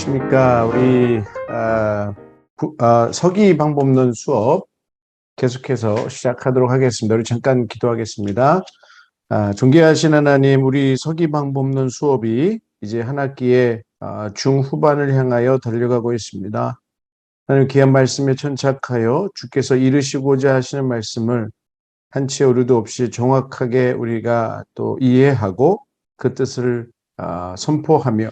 안녕하십니까. 우리 서기 방법론 수업 계속해서 시작하도록 하겠습니다. 우리 잠깐 기도하겠습니다. 존귀하신 하나님, 우리 서기 방법론 수업이 이제 한 학기의 중후반을 향하여 달려가고 있습니다. 하나님, 귀한 말씀에 천착하여 주께서 이루시고자 하시는 말씀을 한치 오류도 없이 정확하게 우리가 또 이해하고 그 뜻을 선포하며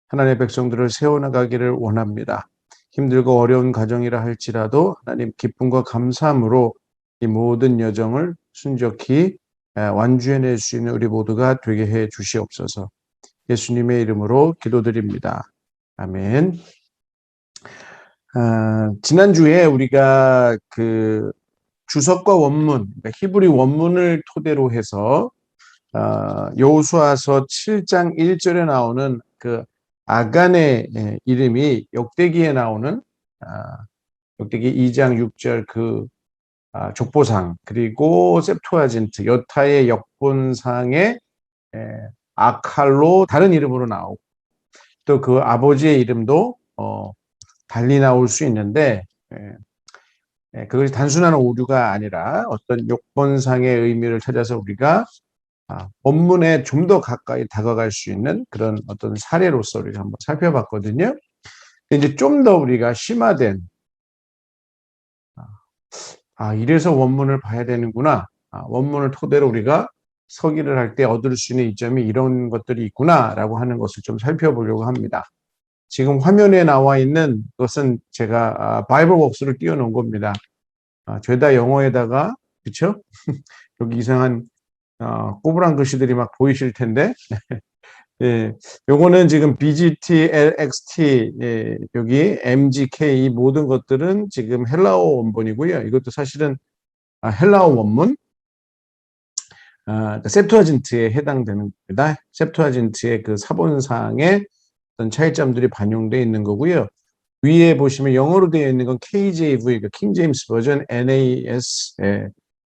하나님의 백성들을 세워나가기를 원합니다. 힘들고 어려운 가정이라 할지라도 하나님 기쁨과 감사함으로 이 모든 여정을 순적히 완주해낼 수 있는 우리 모두가 되게 해 주시옵소서. 예수님의 이름으로 기도드립니다. 아멘. 지난주에 우리가 그 주석과 원문, 그러니까 히브리 원문을 토대로 해서 여호수아서 7장 1절에 나오는 그 아간의 이름이 역대기에 나오는 역대기 2장 6절 그 족보상, 그리고 셉투아진트 여타의 역본상에 아칼로 다른 이름으로 나오고 또 그 아버지의 이름도 달리 나올 수 있는데 그것이 단순한 오류가 아니라 어떤 역본상의 의미를 찾아서 우리가 본문에 좀 더 가까이 다가갈 수 있는 그런 어떤 사례로서 우리가 한번 살펴봤거든요. 이제 좀 더 우리가 심화된 이래서 원문을 봐야 되는구나. 원문을 토대로 우리가 서기를 할 때 얻을 수 있는 이점이 이런 것들이 있구나라고 하는 것을 좀 살펴보려고 합니다. 지금 화면에 나와 있는 것은 제가 바이블웍스를 띄워놓은 겁니다. 죄다 영어에다가, 그쵸? 여기 이상한 꼬부랑 글씨들이 막 보이실 텐데 예, 요거는 지금 BGT, LXT, 여기 MGK 이 모든 것들은 지금 헬라어 원본이고요. 이것도 사실은 헬라어 원문, 셉투아진트에 해당되는 겁니다. 셉투아진트의 그 사본상에 어떤 차이점들이 반영되어 있는 거고요. 위에 보시면 영어로 되어 있는 건 KJV, 그러니까 킹 제임스 버전, NAS,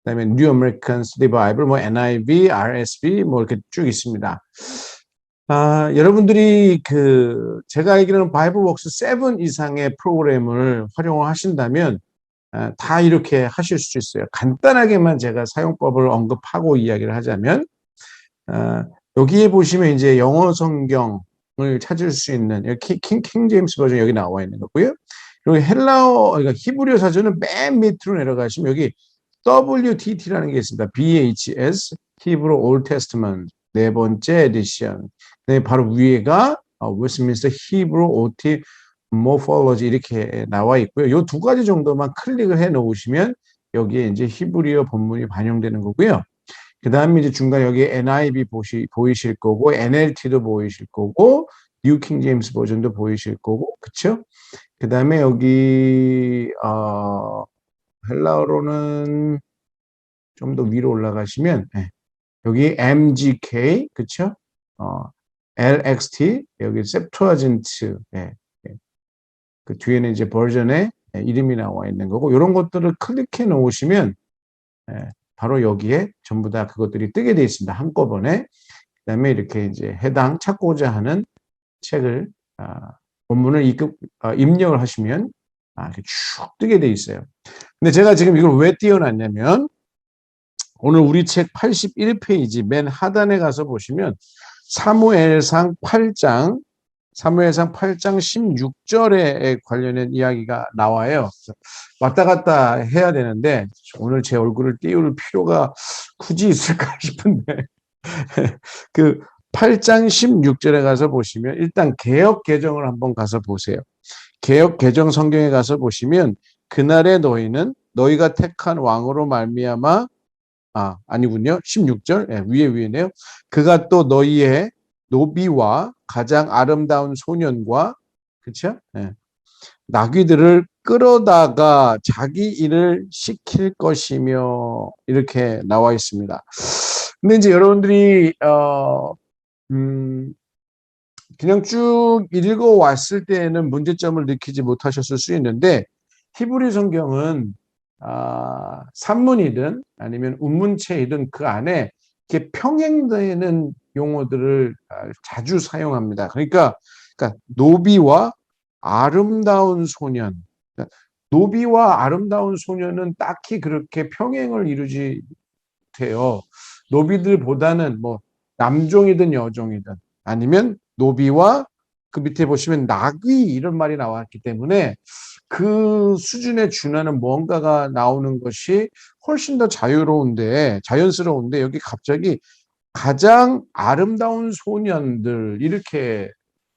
그다음에 뉴 아메리칸 스터디 바이블, 뭐 NIV, RSV 뭐 이렇게 쭉 있습니다. 여러분들이 제가 알기로는 바이블웍스 7 이상의 프로그램을 활용하신다면 다 이렇게 하실 수 있어요. 간단하게만 제가 사용법을 언급하고 이야기를 하자면 여기에 보시면 이제 영어 성경을 찾을 수 있는 킹 제임스 버전 여기 나와 있는 거고요. 그리고 헬라어, 그러니까 히브리어 사전은 맨 밑으로 내려가시면 여기 WTT라는 게 있습니다. BHS, 히브리 올드 테스트먼트 네 번째 에디션. 네, 바로 위에가 웨스트민스터 히브리 OT 모폴로지 이렇게 나와 있고요. 요 두 가지 정도만 클릭을 해 놓으시면 여기에 이제 히브리어 본문이 반영되는 거고요. 그 다음에 이제 중간에 여기 NIV 보이실 거고, NLT도 보이실 거고, 뉴 킹 제임스 버전도 보이실 거고, 그쵸? 그 다음에 여기, 헬라어로는 좀 더 위로 올라가시면, 여기 MGK, 그쵸? LXT, 여기 셉투아진트, 그 뒤에는 이제 버전의 이름이 나와 있는 거고, 이런 것들을 클릭해 놓으시면, 바로 여기에 전부 다 그것들이 뜨게 되어 있습니다. 한꺼번에. 그 다음에 이렇게 이제 찾고자 하는 책을, 본문을 입력을 하시면, 이렇게 쭉 뜨게 되어 있어요. 근데 제가 지금 이걸 왜 띄워놨냐면, 오늘 우리 책 81페이지 맨 하단에 가서 보시면, 사무엘상 8장 16절에 관련된 이야기가 나와요. 왔다 갔다 해야 되는데 오늘 제 얼굴을 띄울 필요가 굳이 있을까 싶은데 그 8장 16절에 가서 보시면 일단 개역 개정을 한번 가서 보세요. 개역 개정 성경에 가서 보시면 그날의 너희는 너희가 택한 왕으로 말미암아 아니군요. 16절 위에네요. 그가 또 너희의 노비와 가장 아름다운 소년과 그렇죠? 나귀들을 끌어다가 자기 일을 시킬 것이며 이렇게 나와 있습니다. 근데 이제 여러분들이 그냥 쭉 읽어왔을 때에는 문제점을 느끼지 못하셨을 수 있는데 히브리 성경은 산문이든 아니면 운문체이든 그 안에 이렇게 평행되는 용어들을 자주 사용합니다. 그러니까 노비와 아름다운 소년. 노비와 아름다운 소년은 딱히 그렇게 평행을 이루지 못해요. 노비들보다는 뭐 남종이든 여종이든 아니면 노비와 그 밑에 보시면 나귀 이런 말이 나왔기 때문에 그 수준에 준하는 뭔가가 나오는 것이 훨씬 더 자연스러운데 여기 갑자기 가장 아름다운 소년들 이렇게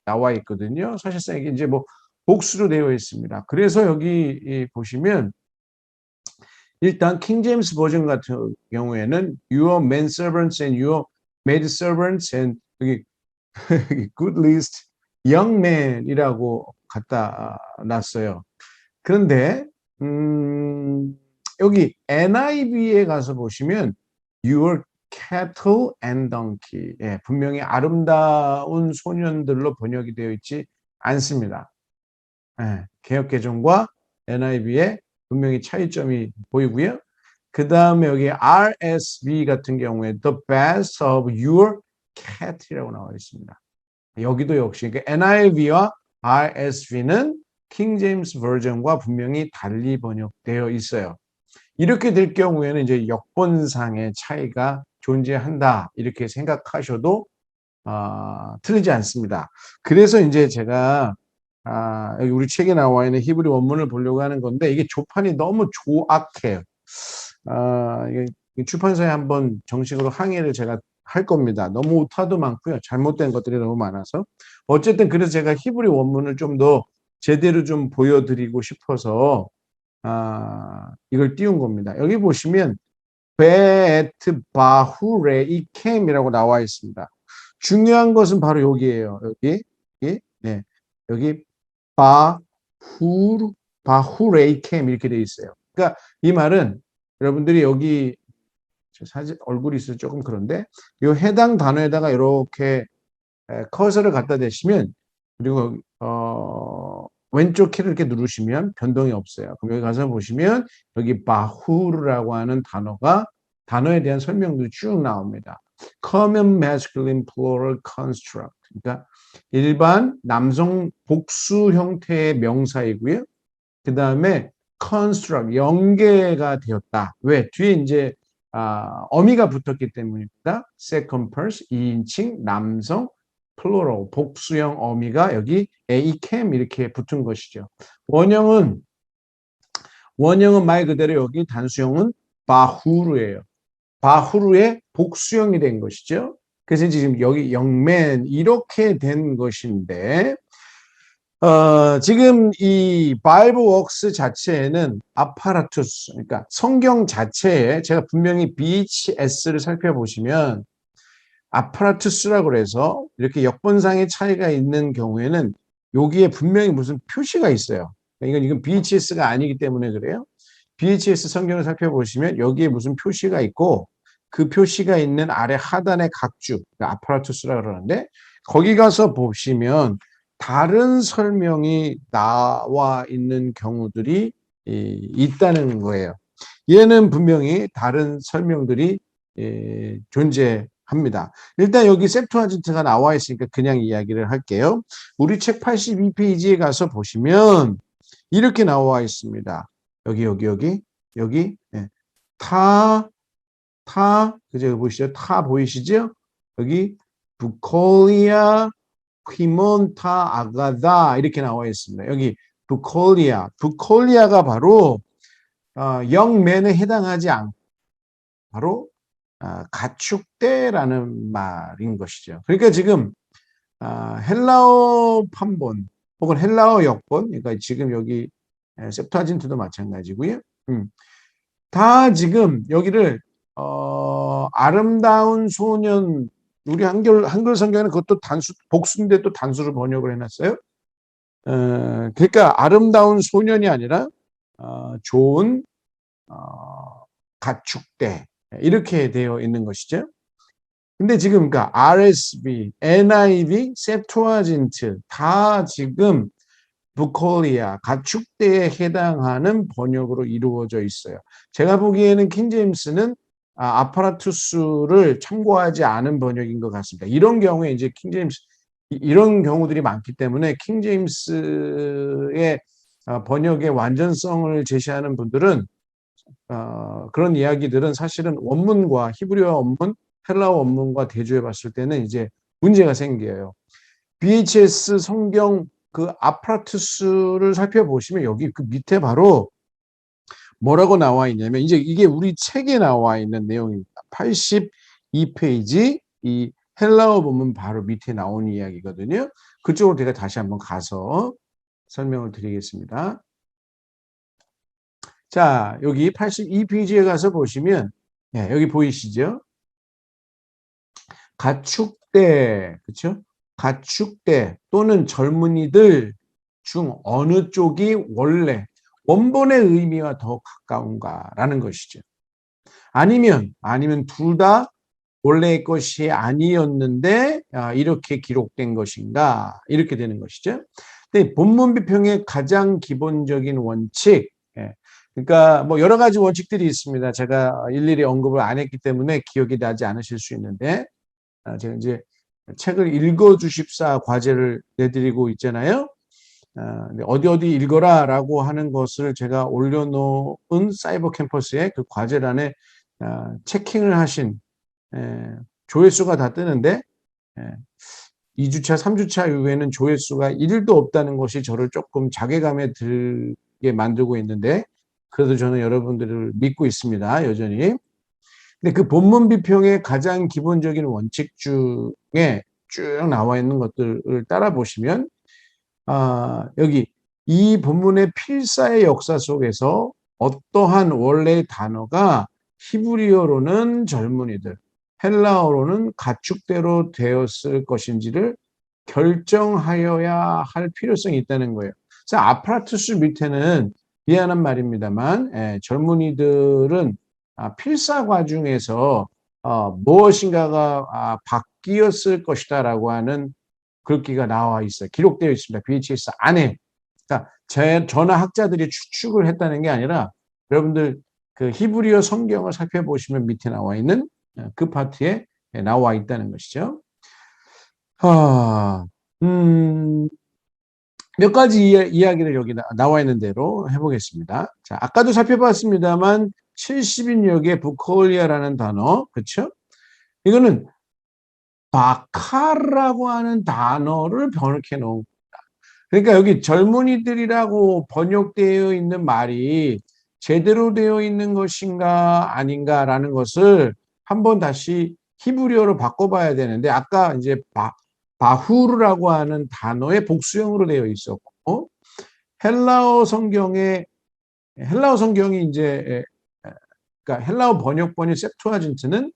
나와 있거든요. 사실상 이게 이제 뭐 복수로 되어 있습니다. 그래서 여기 보시면 일단 킹 제임스 버전 같은 경우에는 your men servants and your maid servants and 여기 good list young men이라고 갖다 놨어요. 그런데 여기 NIV에 가서 보시면 your cattle and donkey 분명히 아름다운 소년들로 번역이 되어 있지 않습니다. 개역개정과 NIV에 분명히 차이점이 보이고요. 그 다음에 여기 RSV 같은 경우에 the best of your cat이라고 나와 있습니다. 여기도 역시 NIV와 RSV는 킹 제임스 버전과 분명히 달리 번역되어 있어요. 이렇게 될 경우에는 이제 역본상의 차이가 존재한다 이렇게 생각하셔도 틀리지 않습니다. 그래서 이제 제가 여기 우리 책에 나와 있는 히브리 원문을 보려고 하는 건데 이게 조판이 너무 조악해요. 출판사에 한번 정식으로 항의를 제가 할 겁니다. 너무 오타도 많고요. 잘못된 것들이 너무 많아서. 어쨌든 그래서 제가 히브리 원문을 좀 더 제대로 좀 보여드리고 싶어서 이걸 띄운 겁니다. 여기 보시면 베트 바후레 이캠이라고 나와 있습니다. 중요한 것은 바로 여기예요. 여기 바후레이캠 이렇게 돼 있어요. 그러니까 이 말은 여러분들이 여기 사진 얼굴이 있어서 조금 그런데 이 해당 단어에다가 이렇게 커서를 갖다 대시면 그리고 왼쪽 키를 이렇게 누르시면 변동이 없어요. 그럼 여기 가서 보시면 여기 바후르라고 하는 단어에 대한 설명들이 쭉 나옵니다. Common masculine plural construct. 그러니까 일반 남성 복수 형태의 명사이고요. 그 다음에 construct, 연계가 되었다. 왜? 뒤에 이제 어미가 붙었기 때문입니다. second person, 2인칭, 남성, plural, 복수형 어미가 여기 acam 이렇게 붙은 것이죠. 원형은 말 그대로 여기 단수형은 바후르예요. 바후르의 복수형이 된 것이죠. 그래서 지금 여기 영맨 이렇게 된 것인데 지금 이 바이블 웍스 자체에는 아파라투스, 그러니까 성경 자체에 제가 분명히 BHS를 살펴보시면 아파라투스라고 그래서 이렇게 역본상의 차이가 있는 경우에는 여기에 분명히 무슨 표시가 있어요. 이건 BHS가 아니기 때문에 그래요. BHS 성경을 살펴보시면 여기에 무슨 표시가 있고 그 표시가 있는 아래 하단의 각주, 아파라투스라고 그러는데 거기 가서 보시면 다른 설명이 나와 있는 경우들이 있다는 거예요. 얘는 분명히 다른 설명들이 존재합니다. 일단 여기 셉투아진트가 나와 있으니까 그냥 이야기를 할게요. 우리 책 82페이지에 가서 보시면 이렇게 나와 있습니다. 여기 그죠? 보시죠? 타 보이시죠? 여기 부콜리아 퀴몬타 아가다 이렇게 나와 있습니다. 여기 부콜리아가 바로 영맨에 해당하지 않고 바로 가축대라는 말인 것이죠. 그러니까 지금 헬라어 판본 혹은 헬라어 역본, 그러니까 지금 여기 셉투아진트도 마찬가지고요. 다 지금 여기를 아름다운 소년, 우리 한글 성경에는 그것도 복수인데 또 단수로 번역을 해놨어요. 그러니까 아름다운 소년이 아니라 좋은 가축대 이렇게 되어 있는 것이죠. 근데 지금 그러니까 RSV, NIV, 셉투아진트 다 지금 부콜리아, 가축대에 해당하는 번역으로 이루어져 있어요. 제가 보기에는 킹 제임스는 아파라투스를 참고하지 않은 번역인 것 같습니다. 이런 경우에 이제 킹 제임스 이런 경우들이 많기 때문에 킹 제임스의 번역의 완전성을 제시하는 분들은 그런 이야기들은 사실은 원문과 히브리어 원문, 헬라어 원문과 대조해 봤을 때는 이제 문제가 생겨요. BHS 성경 그 아프라투스를 살펴보시면 여기 그 밑에 바로 뭐라고 나와 있냐면 이제 이게 우리 책에 나와 있는 내용입니다. 82페이지 이 헬라어 본문 바로 밑에 나온 이야기거든요. 그쪽으로 제가 다시 한번 가서 설명을 드리겠습니다. 자, 여기 82페이지에 가서 보시면 여기 보이시죠? 가축대, 그렇죠? 가축대 또는 젊은이들 중 어느 쪽이 원래 원본의 의미와 더 가까운가라는 것이죠. 아니면 둘 다 원래의 것이 아니었는데 이렇게 기록된 것인가 이렇게 되는 것이죠. 근데 본문 비평의 가장 기본적인 원칙, 그러니까 뭐 여러 가지 원칙들이 있습니다. 제가 일일이 언급을 안 했기 때문에 기억이 나지 않으실 수 있는데 제가 이제 책을 읽어주십사 과제를 내드리고 있잖아요. 어디 읽어라라고 하는 것을 제가 올려놓은 사이버 캠퍼스에 그 과제란에 체킹을 하신 조회수가 다 뜨는데 2주차, 3주차 이후에는 조회수가 1도 없다는 것이 저를 조금 자괴감에 들게 만들고 있는데 그래도 저는 여러분들을 믿고 있습니다. 여전히. 근데 그 본문 비평의 가장 기본적인 원칙 중에 쭉 나와 있는 것들을 따라 보시면 여기 이 본문의 필사의 역사 속에서 어떠한 원래의 단어가 히브리어로는 젊은이들, 헬라어로는 가축대로 되었을 것인지를 결정하여야 할 필요성이 있다는 거예요. 자, 아프라투스 밑에는 미안한 말입니다만 젊은이들은 필사 과중에서 무엇인가가 바뀌었을 것이다라고 하는 글귀가 나와 있어요. 기록되어 있습니다. BHS 안에. 그러니까 저나 학자들이 추측을 했다는 게 아니라 여러분들 그 히브리어 성경을 살펴보시면 밑에 나와 있는 그 파트에 나와 있다는 것이죠. 몇 가지 이야기를 여기 나와 있는 대로 해보겠습니다. 자, 아까도 살펴봤습니다만 70인역의 부코리아라는 단어, 그렇죠? 이거는 바카라고 하는 단어를 번역해 놓은 겁니다. 그러니까 여기 젊은이들이라고 번역되어 있는 말이 제대로 되어 있는 것인가 아닌가라는 것을 한번 다시 히브리어로 바꿔봐야 되는데 아까 이제 바후르라고 하는 단어의 복수형으로 되어 있었고 헬라어 성경이 이제 그러니까 헬라어 번역본이 셉투아진트는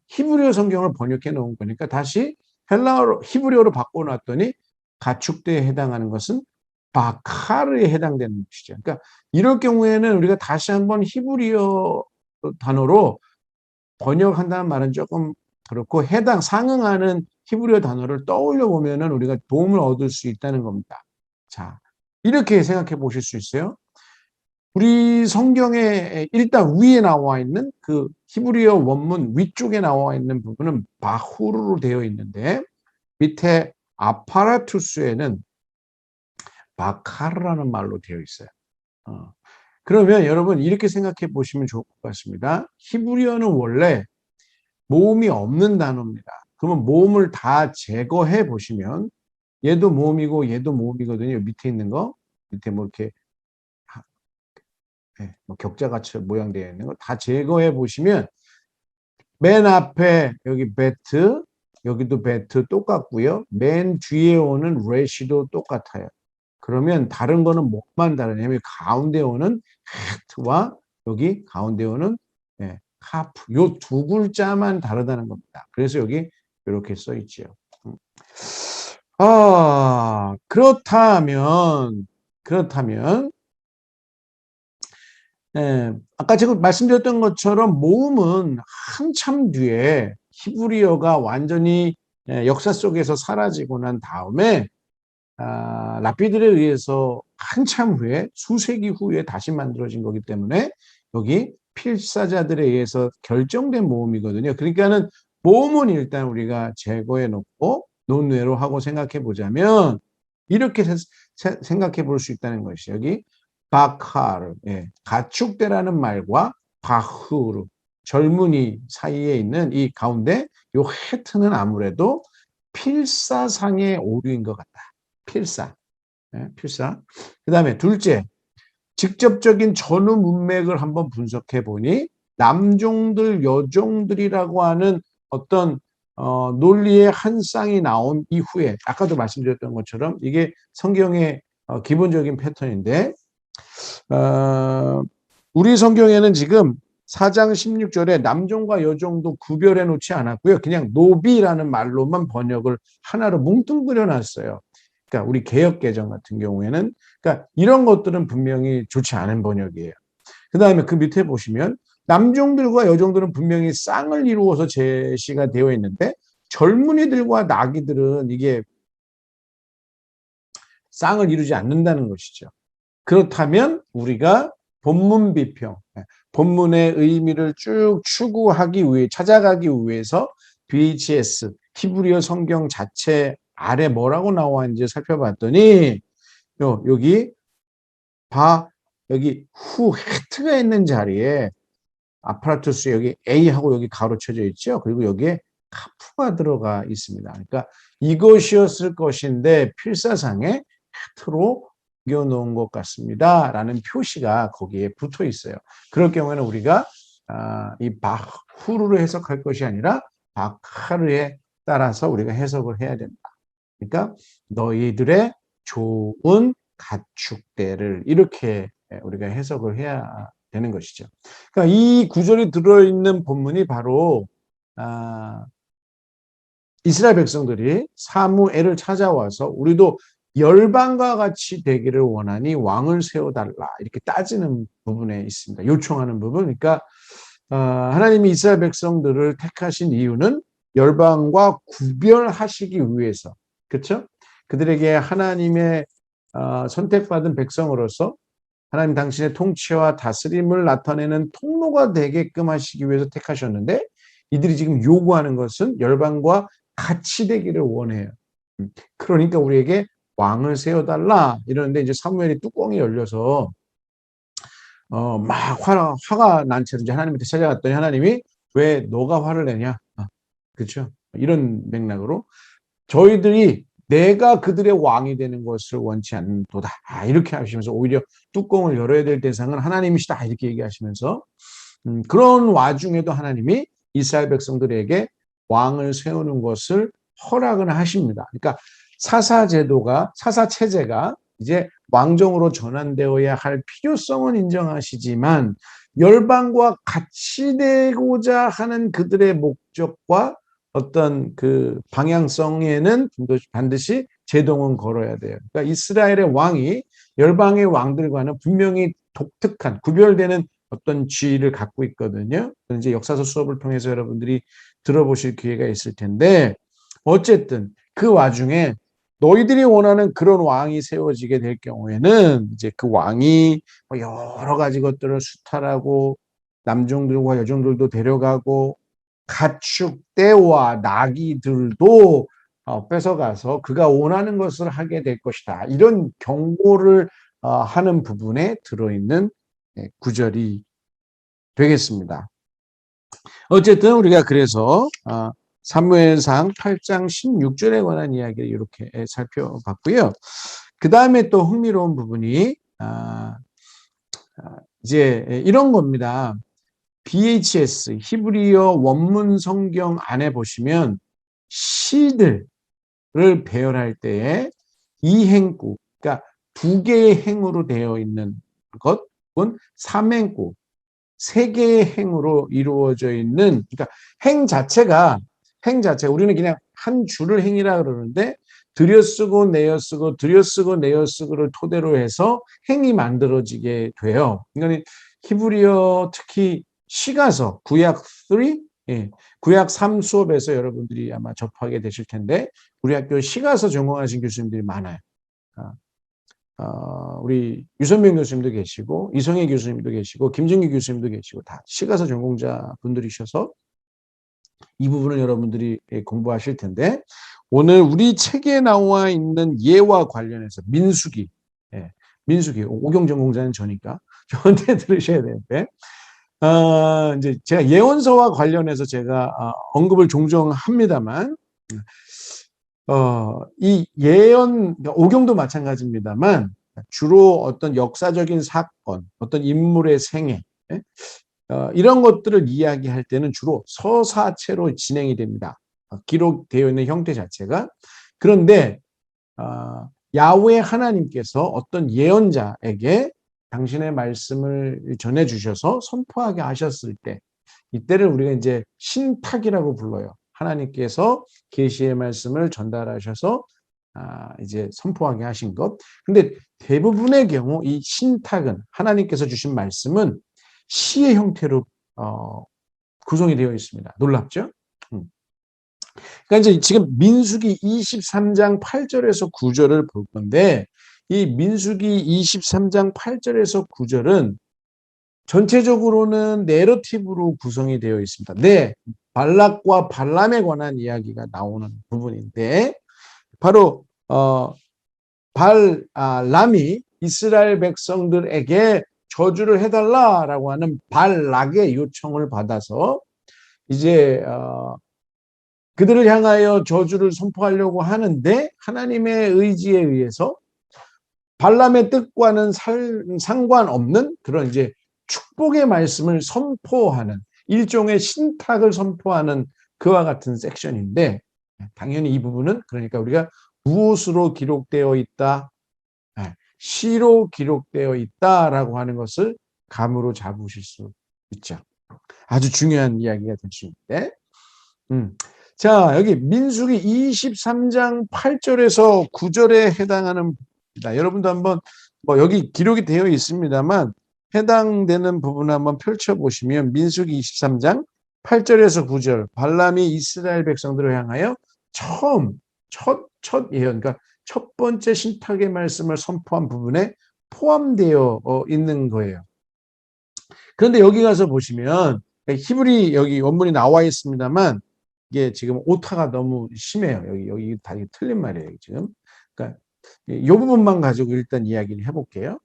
히브리어 성경을 번역해 놓은 거니까 다시 히브리어로 바꿔놨더니 가축대에 해당하는 것은 바카르에 해당되는 것이죠. 그러니까 이럴 경우에는 우리가 다시 한번 히브리어 단어로 번역한다는 말은 조금 그렇고 상응하는 히브리어 단어를 떠올려 보면은 우리가 도움을 얻을 수 있다는 겁니다. 자, 이렇게 생각해 보실 수 있어요. 우리 성경에 일단 위에 나와 있는 그 히브리어 원문 위쪽에 나와 있는 부분은 바후르로 되어 있는데 밑에 아파라투스에는 바카르라는 말로 되어 있어요. 그러면 여러분 이렇게 생각해 보시면 좋을 것 같습니다. 히브리어는 원래 모음이 없는 단어입니다. 그러면 모음을 다 제거해 보시면 얘도 모음이고 얘도 모음이거든요. 밑에 있는 거 밑에 뭐 이렇게 뭐 격자같이 모양되어 있는 거 다 제거해 보시면 맨 앞에 여기 베트 여기도 베트 똑같고요. 맨 뒤에 오는 레시도 똑같아요. 그러면 다른 거는 뭐만 다르냐면 가운데 오는 하트와 여기 가운데 오는 카프 요 두 글자만 다르다는 겁니다. 그래서 여기 이렇게 써 있죠. 그렇다면 아까 제가 말씀드렸던 것처럼 모음은 한참 뒤에 히브리어가 완전히 역사 속에서 사라지고 난 다음에 랍비들에 의해서 한참 후에 수세기 후에 다시 만들어진 거기 때문에 여기 필사자들에 의해서 결정된 모음이거든요. 그러니까는 모음은 일단 우리가 제거해 놓고 논외로 하고 생각해 보자면 이렇게 생각해 볼 수 있다는 것이 여기 바카르, 가축대라는 말과 바흐르, 젊은이 사이에 있는 이 가운데 요 헤트는 아무래도 필사상의 오류인 것 같다. 필사. 필사. 그 다음에 둘째, 직접적인 전후 문맥을 한번 분석해 보니 남종들, 여종들이라고 하는 어떤 논리의 한 쌍이 나온 이후에 아까도 말씀드렸던 것처럼 이게 성경의 기본적인 패턴인데 우리 성경에는 지금 4장 16절에 남종과 여종도 구별해 놓지 않았고요. 그냥 노비라는 말로만 번역을 하나로 뭉뚱그려 놨어요. 그러니까 우리 개역개정 같은 경우에는 그러니까 이런 것들은 분명히 좋지 않은 번역이에요. 그 다음에 그 밑에 보시면 남종들과 여종들은 분명히 쌍을 이루어서 제시가 되어 있는데 젊은이들과 나귀들은 이게 쌍을 이루지 않는다는 것이죠. 그렇다면 우리가 본문 비평, 본문의 의미를 쭉 추구하기 위해 찾아가기 위해서 BHS 히브리어 성경 자체 아래 뭐라고 나와 있는지 살펴봤더니 여기 여기 후 헤트가 있는 자리에 아파라투스 여기 A하고 여기 가로 쳐져 있죠. 그리고 여기에 카프가 들어가 있습니다. 그러니까 이것이었을 것인데 필사상에 헤트로 옮겨놓은 것 같습니다. 라는 표시가 거기에 붙어 있어요. 그럴 경우에는 우리가 이 바후르로 해석할 것이 아니라 바카르에 따라서 우리가 해석을 해야 된다. 그러니까 너희들의 좋은 가축대를 이렇게 우리가 해석을 해야 되는 것이죠. 그러니까 이 구절이 들어있는 본문이 바로 이스라엘 백성들이 사무엘을 찾아와서 우리도 열방과 같이 되기를 원하니 왕을 세워달라 이렇게 따지는 부분에 있습니다. 요청하는 부분. 그러니까 하나님이 이스라엘 백성들을 택하신 이유는 열방과 구별하시기 위해서, 그렇죠? 그들에게 하나님의 선택받은 백성으로서 하나님 당신의 통치와 다스림을 나타내는 통로가 되게끔 하시기 위해서 택하셨는데 이들이 지금 요구하는 것은 열방과 같이 되기를 원해요. 그러니까 우리에게 왕을 세워달라 이러는데 이제 사무엘이 뚜껑이 열려서 막 화가 난 채로 이제 하나님한테 찾아갔더니 하나님이 왜 너가 화를 내냐? 그렇죠? 이런 맥락으로 저희들이 내가 그들의 왕이 되는 것을 원치 않는도다. 이렇게 하시면서 오히려 뚜껑을 열어야 될 대상은 하나님이시다. 이렇게 얘기하시면서 그런 와중에도 하나님이 이스라엘 백성들에게 왕을 세우는 것을 허락을 하십니다. 그러니까 사사체제가 이제 왕정으로 전환되어야 할 필요성은 인정하시지만 열방과 같이 되고자 하는 그들의 목적과 어떤 그 방향성에는 반드시 제동은 걸어야 돼요. 그러니까 이스라엘의 왕이 열방의 왕들과는 분명히 독특한 구별되는 어떤 지위를 갖고 있거든요. 이제 역사서 수업을 통해서 여러분들이 들어보실 기회가 있을 텐데 어쨌든 그 와중에 너희들이 원하는 그런 왕이 세워지게 될 경우에는 이제 그 왕이 여러 가지 것들을 수탈하고 남종들과 여종들도 데려가고 가축대와 나귀들도 뺏어가서 그가 원하는 것을 하게 될 것이다. 이런 경고를 하는 부분에 들어있는 구절이 되겠습니다. 어쨌든 우리가 그래서 사무엘상 8장 16절에 관한 이야기를 이렇게 살펴봤고요. 그 다음에 또 흥미로운 부분이 이제 이런 겁니다. BHS 히브리어 원문 성경 안에 보시면 시들을 배열할 때에 이행구, 그러니까 두 개의 행으로 되어 있는 것, 혹은 삼행구, 세 개의 행으로 이루어져 있는, 그러니까 행 자체가 우리는 그냥 한 줄을 행이라 그러는데 들여쓰고 내어쓰고 들여쓰고 내어쓰고를 토대로 해서 행이 만들어지게 돼요. 그러니까 히브리어 특히 시가서 구약 3, 구약 3 수업에서 여러분들이 아마 접하게 되실 텐데 우리 학교 시가서 전공하신 교수님들이 많아요. 우리 유선명 교수님도 계시고 이성혜 교수님도 계시고 김정기 교수님도 계시고 다 시가서 전공자 분들이셔서 이 부분을 여러분들이 공부하실 텐데 오늘 우리 책에 나와 있는 예와 관련해서 민수기, 예, 민수기 오경 전공자는 저니까 저한테 들으셔야 되는데 이제 제가 예언서와 관련해서 제가 언급을 종종 합니다만 이 예언 그러니까 오경도 마찬가지입니다만 주로 어떤 역사적인 사건, 어떤 인물의 생애 예? 이런 것들을 이야기할 때는 주로 서사체로 진행이 됩니다. 기록되어 있는 형태 자체가. 그런데 야훼 하나님께서 어떤 예언자에게 당신의 말씀을 전해주셔서 선포하게 하셨을 때 이때를 우리가 이제 신탁이라고 불러요. 하나님께서 계시의 말씀을 전달하셔서 이제 선포하게 하신 것. 근데 대부분의 경우 이 신탁은 하나님께서 주신 말씀은 시의 형태로 구성이 되어 있습니다. 놀랍죠? 그러니까 이제 지금 민수기 23장 8절에서 9절을 볼 건데 이 민수기 23장 8절에서 9절은 전체적으로는 내러티브로 구성이 되어 있습니다. 네, 발락과 발람에 관한 이야기가 나오는 부분인데 바로 발람이 이스라엘 백성들에게 저주를 해달라라고 하는 발락의 요청을 받아서 이제 그들을 향하여 저주를 선포하려고 하는데 하나님의 의지에 의해서 발람의 뜻과는 상관없는 그런 이제 축복의 말씀을 선포하는 일종의 신탁을 선포하는 그와 같은 섹션인데 당연히 이 부분은 그러니까 우리가 무엇으로 기록되어 있다, 시로 기록되어 있다라고 하는 것을 감으로 잡으실 수 있죠. 아주 중요한 이야기가 될 수 있는데 자, 여기 민수기 23장 8절에서 9절에 해당하는 여러분도 한번 여기 기록이 되어 있습니다만 해당되는 부분을 한번 펼쳐보시면 민수기 23장 8절에서 9절 발람이 이스라엘 백성들을 향하여 첫 예언, 그러니까 첫 번째 신탁의 말씀을 선포한 부분에 포함되어 있는 거예요. 그런데 여기 가서 보시면 히브리 여기 원문이 나와 있습니다만 이게 지금 오타가 너무 심해요. 여기 다 틀린 말이에요. 지금. 그러니까 이 부분만 가지고 일단 이야기를 해볼게요.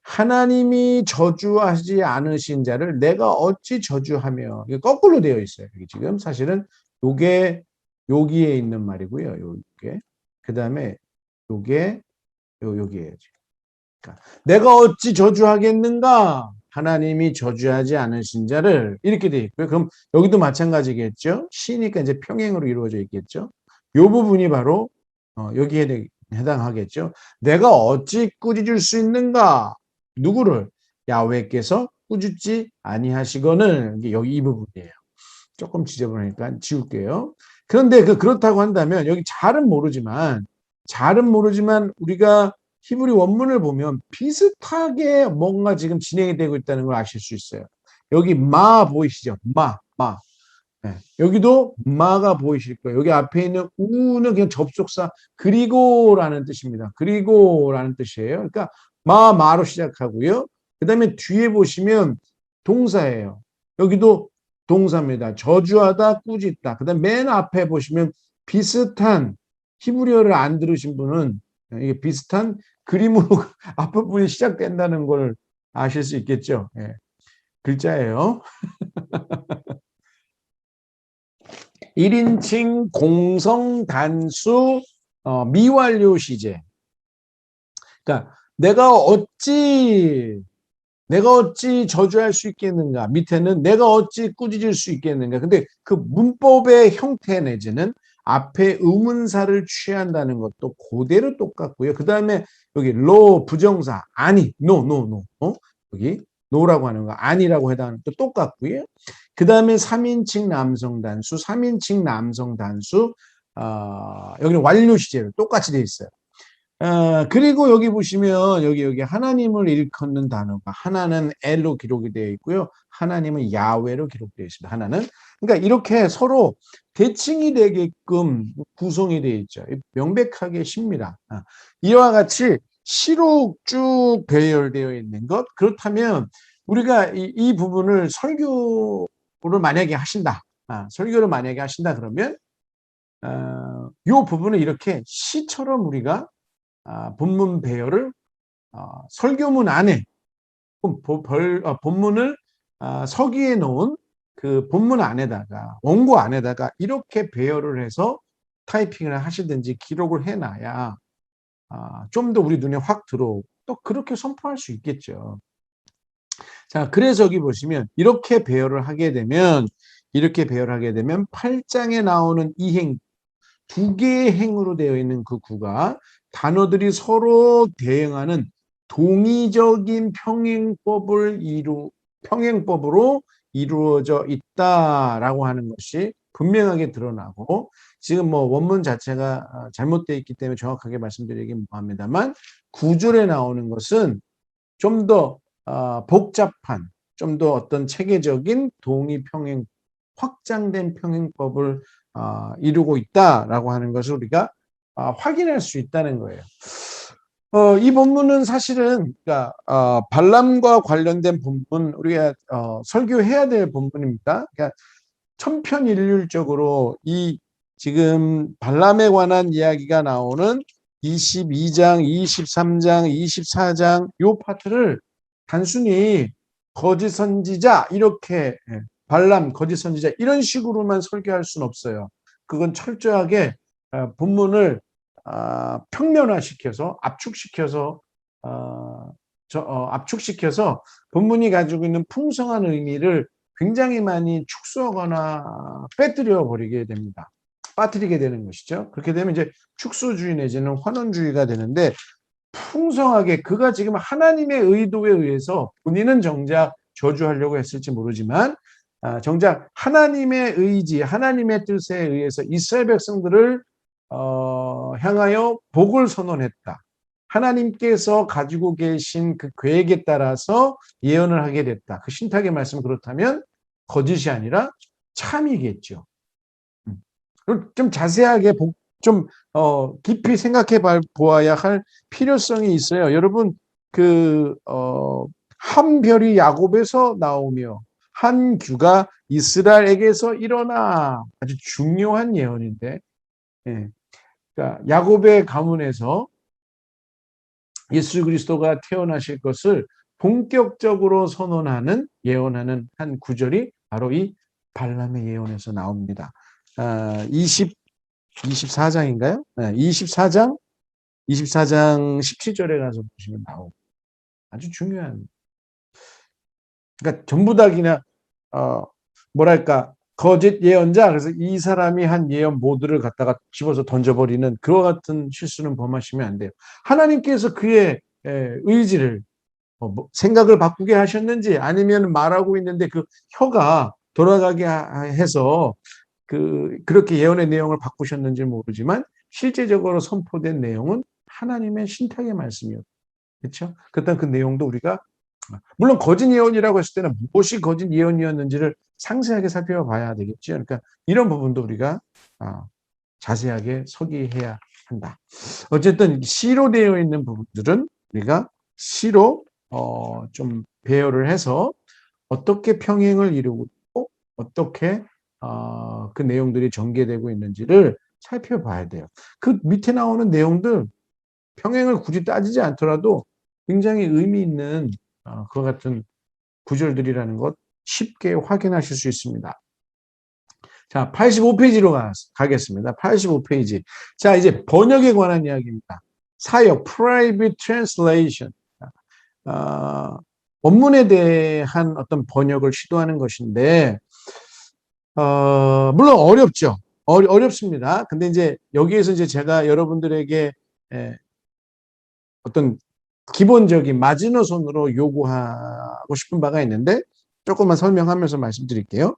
하나님이 저주하지 않으신 자를 내가 어찌 저주하며 이게 거꾸로 되어 있어요. 여기 지금 사실은 요게 여기에 있는 말이고요. 요게 그 다음에 요게 여기에요. 그러니까 내가 어찌 저주하겠는가? 하나님이 저주하지 않으신 자를 이렇게 되어 있고요. 그럼 여기도 마찬가지겠죠. 시니까 이제 평행으로 이루어져 있겠죠. 요 부분이 바로 여기에 해당하겠죠. 내가 어찌 꾸짖을 수 있는가? 누구를? 야훼께서 꾸짖지 아니하시거늘. 여기 이 부분이에요. 조금 지저분하니까 지울게요. 그런데 그렇다고 한다면 여기 잘은 모르지만 우리가 히브리 원문을 보면 비슷하게 뭔가 지금 진행이 되고 있다는 걸 아실 수 있어요. 여기 마 보이시죠? 마. 네. 여기도 마가 보이실 거예요. 여기 앞에 있는 우는 그냥 접속사 그리고라는 뜻입니다. 그리고라는 뜻이에요. 그러니까 마로 시작하고요. 그 다음에 뒤에 보시면 동사예요. 여기도 동사입니다. 저주하다, 꾸짖다. 그 다음에 맨 앞에 보시면 비슷한 히브리어를 안 들으신 분은 이게 비슷한 그림으로 앞부분이 시작된다는 걸 아실 수 있겠죠. 예. 글자예요. 1인칭 공성 단수 미완료 시제. 그러니까 내가 어찌 저주할 수 있겠는가? 밑에는 내가 어찌 꾸짖을 수 있겠는가? 근데 그 문법의 형태 내지는 앞에 의문사를 취한다는 것도 그대로 똑같고요. 그 다음에 여기 부정사 아니 no 여기 no라고 하는 거 아니라고 해당하는 것도 똑같고요. 그 다음에 3인칭 남성 단수 여기는 완료 시제로 똑같이 되어 있어요. 그리고 여기 보시면 여기 하나님을 일컫는 단어가 하나는 엘로 기록이 되어 있고요. 하나님은 야훼로 기록되어 있습니다. 하나는 그러니까 이렇게 서로 대칭이 되게끔 구성이 되어 있죠. 명백하게 쉽니다. 이와 같이 시로 쭉 배열되어 있는 것. 그렇다면 우리가 이 부분을 설교를 만약에 하신다. 설교를 만약에 하신다 그러면 이 부분을 이렇게 시처럼 우리가 본문 배열을 설교문 안에 본문을 서기에 놓은 그 본문 안에다가 원고 안에다가 이렇게 배열을 해서 타이핑을 하시든지 기록을 해놔야 좀 더 우리 눈에 확 들어오고 또 그렇게 선포할 수 있겠죠. 자, 그래서 여기 보시면 이렇게 배열을 하게 되면 8장에 나오는 이 행, 두 개의 행으로 되어 있는 그 구가 단어들이 서로 대응하는 동의적인 평행법으로 이루어져 있다라고 하는 것이 분명하게 드러나고, 지금 뭐 원문 자체가 잘못되어 있기 때문에 정확하게 말씀드리긴 뭐합니다만, 구절에 나오는 것은 좀 더 복잡한, 좀 더 어떤 체계적인 확장된 평행법을 이루고 있다라고 하는 것을 우리가 확인할 수 있다는 거예요. 이 본문은 사실은 그러니까 발람과 관련된 본문, 우리가 설교해야 될 본문입니다. 그러니까 천편일률적으로 이 지금 발람에 관한 이야기가 나오는 22장, 23장, 24장 요 파트를 단순히 거짓 선지자 이렇게 발람 거짓 선지자 이런 식으로만 설교할 수는 없어요. 그건 철저하게 본문을 평면화시켜서 압축시켜서 본문이 가지고 있는 풍성한 의미를 굉장히 많이 축소하거나 빠뜨리게 되는 것이죠. 그렇게 되면 이제 축소주의 내지는 환원주의가 되는데, 풍성하게 그가 지금 하나님의 의도에 의해서 본인은 정작 저주하려고 했을지 모르지만 정작 하나님의 의지, 하나님의 뜻에 의해서 이스라엘 백성들을 향하여 복을 선언했다. 하나님께서 가지고 계신 그 계획에 따라서 예언을 하게 됐다. 그 신탁의 말씀은 그렇다면 거짓이 아니라 참이겠죠. 좀 자세하게 좀 깊이 생각해 보아야 할 필요성이 있어요. 여러분, 한 별이 야곱에서 나오며 한 규가 이스라엘에게서 일어나, 아주 중요한 예언인데, 예. 그러니까 야곱의 가문에서 예수 그리스도가 태어나실 것을 본격적으로 예언하는 한 구절이 바로 이 발람의 예언에서 나옵니다. 24장인가요? 네, 24장 17절에 가서 보시면 나오고, 아주 중요한, 그러니까 전부 다 그냥 뭐랄까 거짓 예언자, 그래서 이 사람이 한 예언 모두를 갖다가 집어서 던져버리는 그와 같은 실수는 범하시면 안 돼요. 하나님께서 그의 의지를 생각을 바꾸게 하셨는지, 아니면 말하고 있는데 그 혀가 돌아가게 해서 그렇게 예언의 내용을 바꾸셨는지 모르지만 실제적으로 선포된 내용은 하나님의 신탁의 말씀이었죠. 그렇죠? 그렇다면 그 내용도 우리가, 물론 거짓 예언이라고 했을 때는 무엇이 거짓 예언이었는지를 상세하게 살펴봐야 되겠죠. 그러니까 이런 부분도 우리가 자세하게 서기해야 한다. 어쨌든 시로 되어 있는 부분들은 우리가 시로 좀 배열을 해서 어떻게 평행을 이루고 어떻게 그 내용들이 전개되고 있는지를 살펴봐야 돼요. 그 밑에 나오는 내용들 평행을 굳이 따지지 않더라도 굉장히 의미 있는 그와 같은 구절들이라는 것 쉽게 확인하실 수 있습니다. 자, 85페이지로 가겠습니다. 85페이지. 자, 이제 번역에 관한 이야기입니다. 사역, private translation. 원문에 대한 어떤 번역을 시도하는 것인데, 물론 어렵죠. 어렵습니다. 근데 이제 여기에서 이제 제가 여러분들에게 어떤 기본적인 마지노선으로 요구하고 싶은 바가 있는데, 조금만 설명하면서 말씀드릴게요.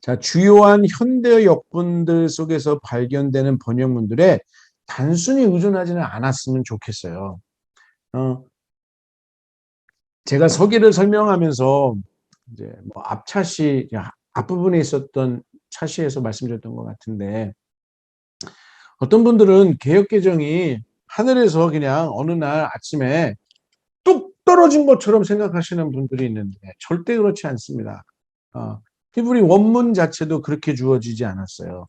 자, 주요한 현대 역분들 속에서 발견되는 번역문들에 단순히 의존하지는 않았으면 좋겠어요. 제가 서기를 설명하면서 이제 뭐 앞부분에 있었던 차시에서 말씀드렸던 것 같은데, 어떤 분들은 개역개정이 하늘에서 그냥 어느 날 아침에 뚝 떨어진 것처럼 생각하시는 분들이 있는데 절대 그렇지 않습니다. 히브리 원문 자체도 그렇게 주어지지 않았어요.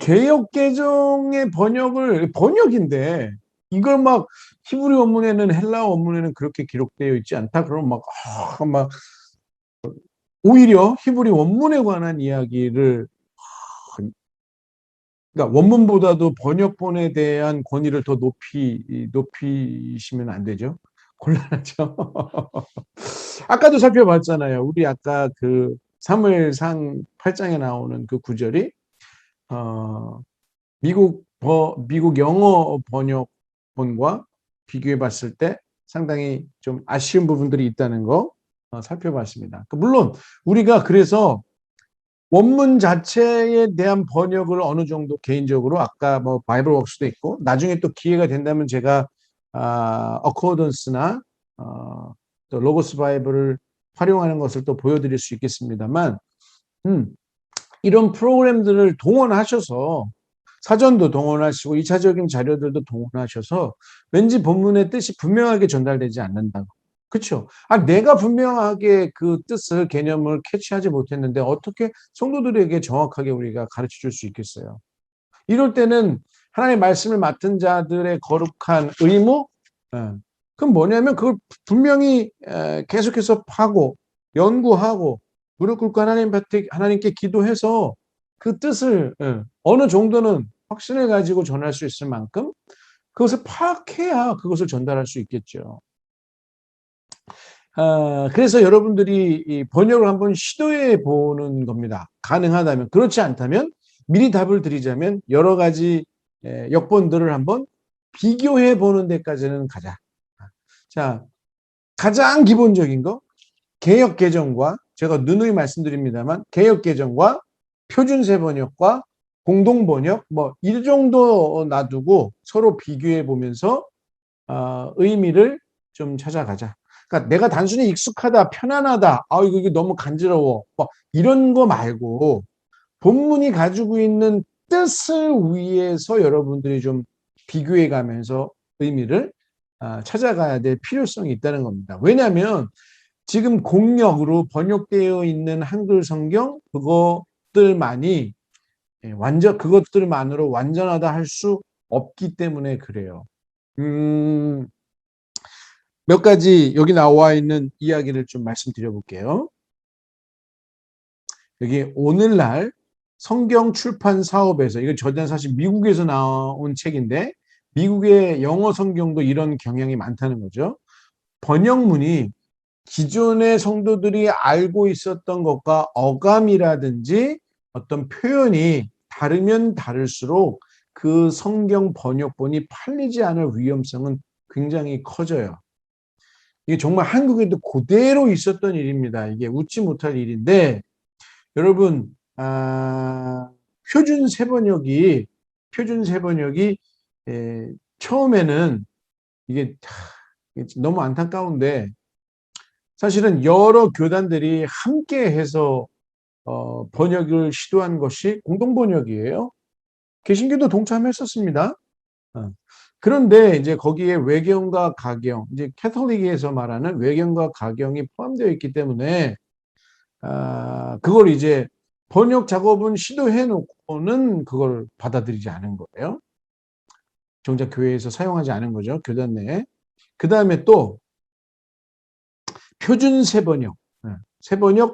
개역 개정의 번역인데 이걸 막 히브리 원문에는 헬라어 원문에는 그렇게 기록되어 있지 않다. 그러면 막 오히려 히브리 원문에 관한 이야기를 그러니까 원문보다도 번역본에 대한 권위를 더 높이시면 안 되죠. 곤란하죠. 아까도 살펴봤잖아요. 우리 아까 그 사무엘상 8장에 나오는 그 구절이 미국 영어 번역본과 비교해 봤을 때 상당히 좀 아쉬운 부분들이 있다는 거 살펴봤습니다. 물론 우리가 그래서 원문 자체에 대한 번역을 어느 정도 개인적으로 아까 뭐 바이블웍스도 있고 나중에 또 기회가 된다면 제가 어코던스나 또 로고스 바이블을 활용하는 것을 또 보여드릴 수 있겠습니다만 이런 프로그램들을 동원하셔서 사전도 동원하시고 2차적인 자료들도 동원하셔서 왠지 본문의 뜻이 분명하게 전달되지 않는다고. 그렇죠? 내가 분명하게 그 뜻을 개념을 캐치하지 못했는데 어떻게 성도들에게 정확하게 우리가 가르쳐 줄 수 있겠어요? 이럴 때는 하나님의 말씀을 맡은 자들의 거룩한 의무, 그건 뭐냐면 그걸 분명히 계속해서 파고 연구하고 무릎 꿇고 하나님께 기도해서 그 뜻을 어느 정도는 확신을 가지고 전할 수 있을 만큼 그것을 파악해야 그것을 전달할 수 있겠죠. 그래서 여러분들이 이 번역을 한번 시도해 보는 겁니다. 가능하다면. 그렇지 않다면 미리 답을 드리자면 여러 가지 역본들을 한번 비교해 보는 데까지는 가자. 자, 가장 기본적인 거 개역 개정과 제가 누누이 말씀드립니다만 개역 개정과 표준세 번역과 공동 번역 뭐 이 정도 놔두고 서로 비교해 보면서 의미를 좀 찾아가자. 그러니까 내가 단순히 익숙하다, 편안하다, 이게 너무 간지러워, 뭐 이런 거 말고 본문이 가지고 있는 뜻을 위해서 여러분들이 좀 비교해 가면서 의미를 찾아가야 될 필요성이 있다는 겁니다. 왜냐하면 지금 공역으로 번역되어 있는 한글 성경 그것들만이 그것들만으로 완전하다 할 수 없기 때문에 그래요. 몇 가지 여기 나와 있는 이야기를 좀 말씀드려 볼게요. 여기 오늘날 성경 출판 사업에서 이거 저는 사실 미국에서 나온 책인데 미국의 영어 성경도 이런 경향이 많다는 거죠. 번역문이 기존의 성도들이 알고 있었던 것과 어감이라든지 어떤 표현이 다르면 다를수록 그 성경 번역본이 팔리지 않을 위험성은 굉장히 커져요. 이게 정말 한국에도 그대로 있었던 일입니다. 이게 웃지 못할 일인데 여러분 표준 세번역이 처음에는 이게 너무 안타까운데 사실은 여러 교단들이 함께 해서 번역을 시도한 것이 공동번역이에요. 개신교도 동참했었습니다. 그런데 이제 거기에 외경과 가경, 이제 캐톨릭에서 말하는 외경과 가경이 포함되어 있기 때문에 그걸 이제 번역 작업은 시도해 놓고는 그걸 받아들이지 않은 거예요. 정작 교회에서 사용하지 않은 거죠. 교단 내에. 그 다음에 또 표준 세번역,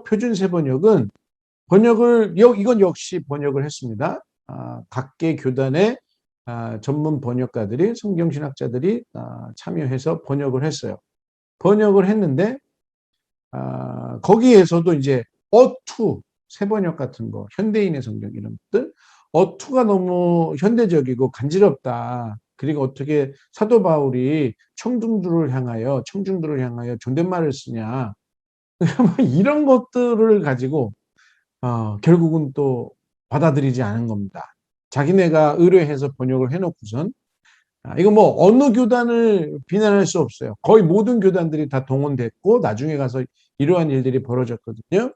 표준 세번역은 이건 역시 번역을 했습니다. 각계 교단의 전문 번역가들이 성경신학자들이 참여해서 번역을 했어요. 번역을 했는데 거기에서도 이제 어투 세번역 같은 거 현대인의 성경 이런 것들 어투가 너무 현대적이고 간지럽다. 그리고 어떻게 사도 바울이 청중들을 향하여 존댓말을 쓰냐 이런 것들을 가지고 결국은 또 받아들이지 않은 겁니다. 자기네가 의뢰해서 번역을 해놓고선 이거 뭐 어느 교단을 비난할 수 없어요. 거의 모든 교단들이 다 동원됐고 나중에 가서 이러한 일들이 벌어졌거든요.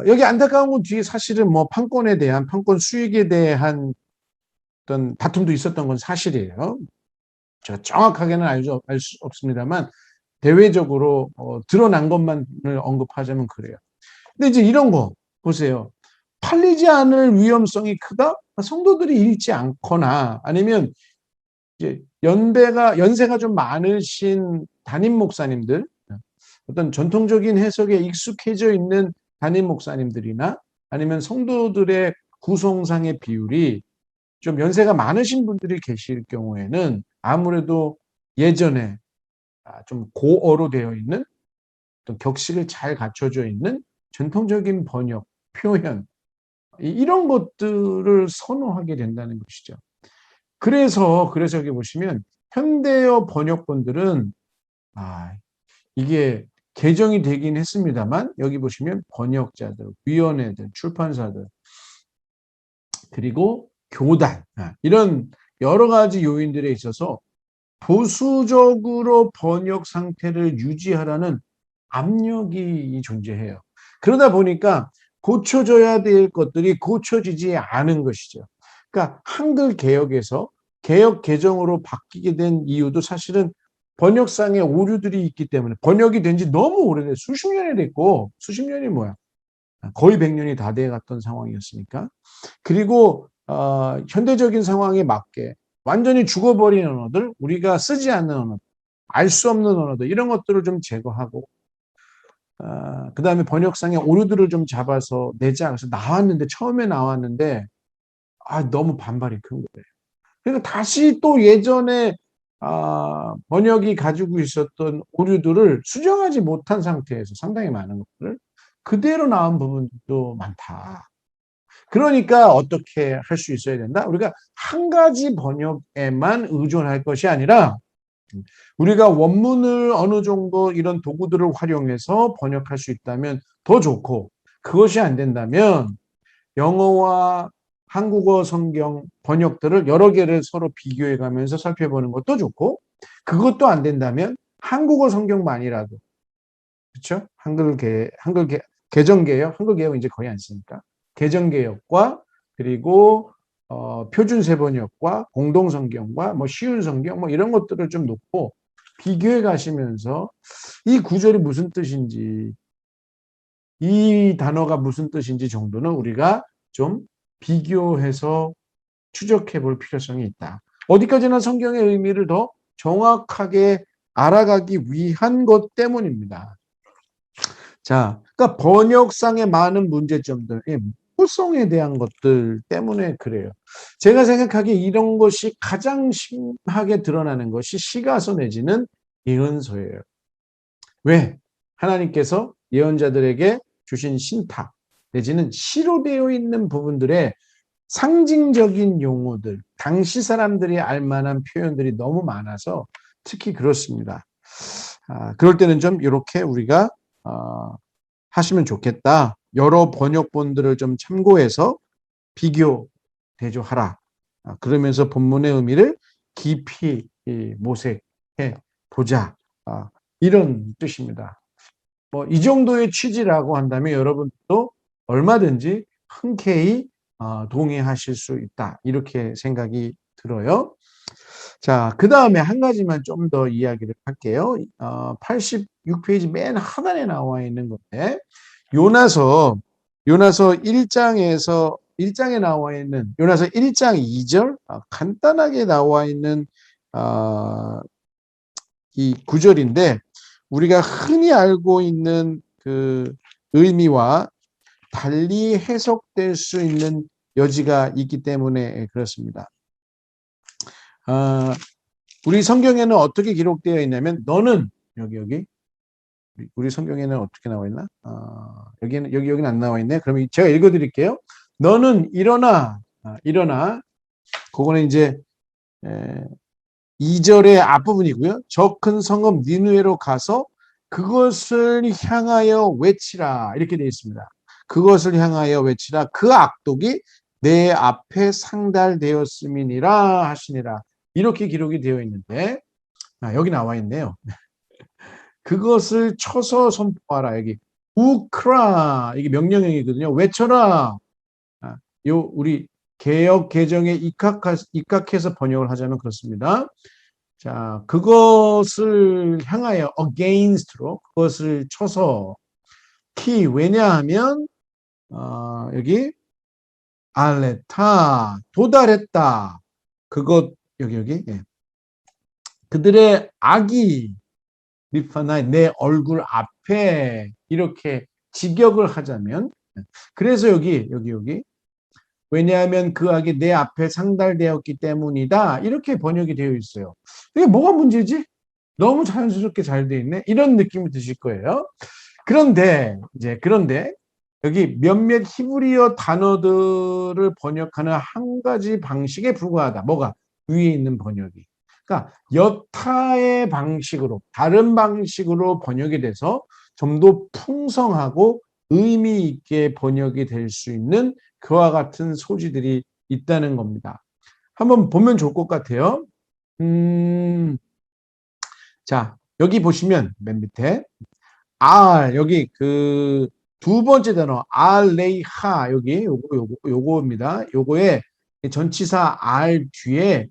여기 안타까운 건 뒤에 사실은 뭐 판권 수익에 대한 어떤 다툼도 있었던 건 사실이에요. 제가 정확하게는 알 수 없습니다만 대외적으로 드러난 것만을 언급하자면 그래요. 근데 이제 이런 거 보세요. 팔리지 않을 위험성이 크다? 성도들이 읽지 않거나 아니면 이제 연세가 좀 많으신 담임 목사님들, 어떤 전통적인 해석에 익숙해져 있는 담임 목사님들이나 아니면 성도들의 구성상의 비율이 좀 연세가 많으신 분들이 계실 경우에는 아무래도 예전에 좀 고어로 되어 있는 어떤 격식을 잘 갖춰져 있는 전통적인 번역, 표현 이런 것들을 선호하게 된다는 것이죠. 그래서 여기 보시면 현대어 번역본들은 이게 개정이 되긴 했습니다만 여기 보시면 번역자들, 위원회들, 출판사들 그리고 교단 이런 여러 가지 요인들에 있어서 보수적으로 번역 상태를 유지하라는 압력이 존재해요. 그러다 보니까 고쳐져야 될 것들이 고쳐지지 않은 것이죠. 그러니까 한글 개혁에서 개혁 개정으로 바뀌게 된 이유도 사실은 번역상의 오류들이 있기 때문에 번역이 된 지 너무 오래돼 수십 년이 됐고 수십 년이 뭐야 거의 100년이 다 돼갔던 상황이었으니까 그리고 현대적인 상황에 맞게 완전히 죽어버린 언어들 우리가 쓰지 않는 언어 알 수 없는 언어들 이런 것들을 좀 제거하고 그 다음에 번역상의 오류들을 좀 잡아서 내자 그래서 처음에 나왔는데 너무 반발이 큰 거예요. 그러니까 다시 또 예전에 번역이 가지고 있었던 오류들을 수정하지 못한 상태에서 상당히 많은 것들을 그대로 나온 부분도 많다. 그러니까 어떻게 할 수 있어야 된다? 우리가 한 가지 번역에만 의존할 것이 아니라 우리가 원문을 어느 정도 이런 도구들을 활용해서 번역할 수 있다면 더 좋고 그것이 안 된다면 영어와 한국어 성경 번역들을 여러 개를 서로 비교해 가면서 살펴보는 것도 좋고 그것도 안 된다면 한국어 성경만이라도 그렇죠? 개정개혁, 한글 개혁은 이제 거의 안 쓰니까 개정개혁과 그리고 표준세번역과 공동성경과 뭐 쉬운 성경 뭐 이런 것들을 좀 놓고 비교해 가시면서 이 구절이 무슨 뜻인지 이 단어가 무슨 뜻인지 정도는 우리가 좀 비교해서 추적해 볼 필요성이 있다. 어디까지나 성경의 의미를 더 정확하게 알아가기 위한 것 때문입니다. 자, 그러니까 번역상의 많은 문제점들, 모성에 대한 것들 때문에 그래요. 제가 생각하기에 이런 것이 가장 심하게 드러나는 것이 시가서 내지는 예언서예요. 왜? 하나님께서 예언자들에게 주신 신탁 내지는 시로 되어 있는 부분들의 상징적인 용어들, 당시 사람들이 알만한 표현들이 너무 많아서 특히 그렇습니다. 그럴 때는 좀 이렇게 우리가 하시면 좋겠다. 여러 번역본들을 좀 참고해서 비교, 대조하라. 그러면서 본문의 의미를 깊이 모색해 보자. 이런 뜻입니다. 뭐 이 정도의 취지라고 한다면 여러분도 얼마든지 흔쾌히 동의하실 수 있다. 이렇게 생각이 들어요. 자, 그 다음에 한 가지만 좀 더 이야기를 할게요. 86페이지 맨 하단에 나와 있는 건데, 요나서 1장에 나와 있는, 요나서 1장 2절, 간단하게 나와 있는, 이 구절인데, 우리가 흔히 알고 있는 그 의미와 달리 해석될 수 있는 여지가 있기 때문에 그렇습니다. 우리 성경에는 어떻게 기록되어 있냐면 너는 여기 우리 성경에는 어떻게 나와 있나? 여기는 안 나와 있네. 그러면 제가 읽어드릴게요. 너는 일어나. 그거는 이제 2절의 앞부분이고요. 저 큰 성읍 니느웨로 가서 그것을 향하여 외치라. 이렇게 되어 있습니다. 그것을 향하여 외치라. 그 악독이 내 앞에 상달되었음이니라 하시니라. 이렇게 기록이 되어 있는데 여기 나와 있네요. 그것을 쳐서 선포하라. 여기 우크라 이게 명령형이거든요. 외쳐라. 우리 개역 개정에 입각해서 번역을 하자면 그렇습니다. 자, 그것을 향하여 against로 그것을 쳐서 왜냐하면 여기 알레타 도달했다. 그것 여기 예. 그들의 악이 리파나이 내 얼굴 앞에 이렇게 직역을 하자면 그래서 여기 왜냐하면 그 악이 내 앞에 상달되었기 때문이다. 이렇게 번역이 되어 있어요. 이게 뭐가 문제지? 너무 자연스럽게 잘 되어 있네. 이런 느낌이 드실 거예요. 그런데 여기 몇몇 히브리어 단어들을 번역하는 한 가지 방식에 불과하다. 뭐가? 위에 있는 번역이. 그러니까 여타의 방식으로 다른 방식으로 번역이 돼서 좀 더 풍성하고 의미 있게 번역이 될 수 있는 그와 같은 소지들이 있다는 겁니다. 한번 보면 좋을 것 같아요. 자, 여기 보시면 맨 밑에 여기 그 두 번째 단어 알레이하 여기 요거입니다. 요거에 전치사 알 뒤에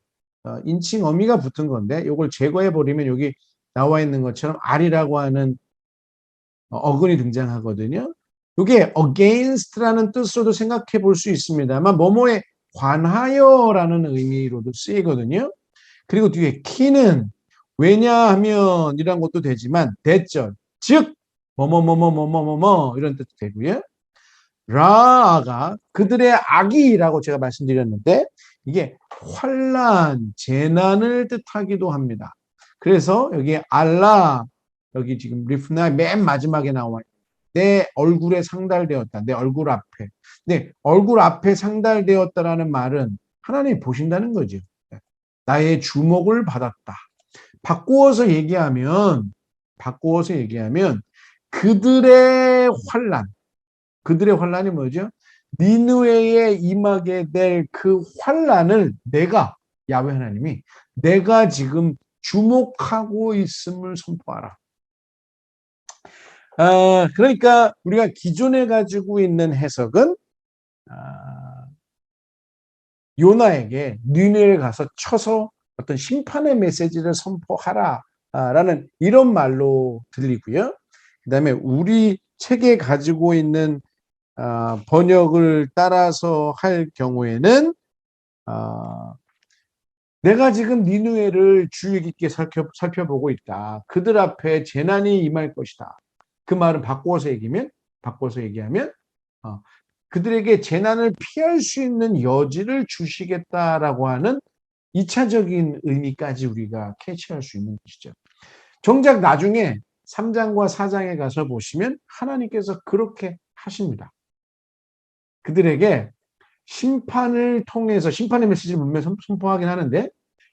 인칭 어미가 붙은 건데 요걸 제거해 버리면 여기 나와 있는 것처럼 알이라고 하는 어근이 등장하거든요. 이게 against라는 뜻으로도 생각해 볼 수 있습니다만 뭐뭐에 관하여라는 의미로도 쓰이거든요. 그리고 뒤에 키는 왜냐하면 이란 것도 되지만 대절 즉 뭐뭐뭐뭐뭐뭐뭐 이런 뜻도 되고요. 라가 그들의 악이라고 제가 말씀드렸는데 이게 환란, 재난을 뜻하기도 합니다. 그래서 여기 알라 여기 지금 리프나 맨 마지막에 나와 내 얼굴에 상달되었다. 내 얼굴 앞에. 네, 얼굴 앞에 상달되었다라는 말은 하나님이 보신다는 거죠. 나의 주목을 받았다. 바꾸어서 얘기하면 그들의 환란이 뭐죠? 니느웨에 임하게 될 그 환란을 야훼 하나님이 내가 지금 주목하고 있음을 선포하라. 그러니까 우리가 기존에 가지고 있는 해석은 요나에게 니느웨에 가서 쳐서 어떤 심판의 메시지를 선포하라라는 이런 말로 들리고요. 그다음에 우리 책에 가지고 있는 번역을 따라서 할 경우에는 내가 지금 니느웨를 주의 깊게 살펴보고 있다. 그들 앞에 재난이 임할 것이다. 그 말은 바꿔서 얘기하면 그들에게 재난을 피할 수 있는 여지를 주시겠다라고 하는 2차적인 의미까지 우리가 캐치할 수 있는 것이죠. 정작 나중에 3장과 4장에 가서 보시면 하나님께서 그렇게 하십니다. 그들에게 심판을 통해서 심판의 메시지를 분명히 선포하긴 하는데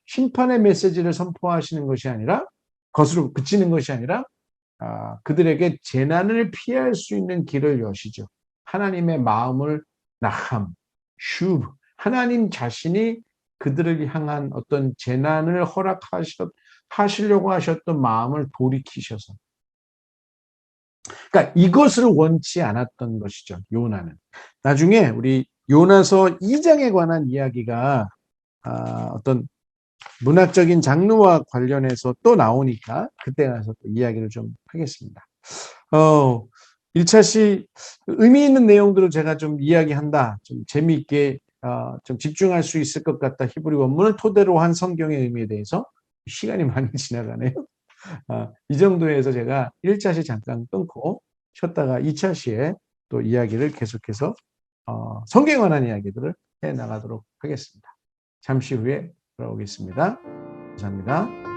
심판의 메시지를 선포하시는 것이 아니라 것으로 그치는 것이 아니라 그들에게 재난을 피할 수 있는 길을 여시죠. 하나님의 마음을 나함, 슈브 하나님 자신이 그들을 향한 어떤 재난을 하시려고 하셨던 마음을 돌이키셔서 그러니까 이것을 원치 않았던 것이죠. 요나는. 나중에 우리 요나서 2장에 관한 이야기가 어떤 문학적인 장르와 관련해서 또 나오니까 그때 가서 또 이야기를 좀 하겠습니다. 1차시 의미 있는 내용들을 제가 좀 이야기한다. 좀 재미있게 좀 집중할 수 있을 것 같다. 히브리 원문을 토대로 한 성경의 의미에 대해서 시간이 많이 지나가네요. 이 정도에서 제가 1차시 잠깐 끊고 쉬었다가 2차시에 또 이야기를 계속해서 성경에 관한 이야기들을 해 나가도록 하겠습니다. 잠시 후에 돌아오겠습니다. 감사합니다.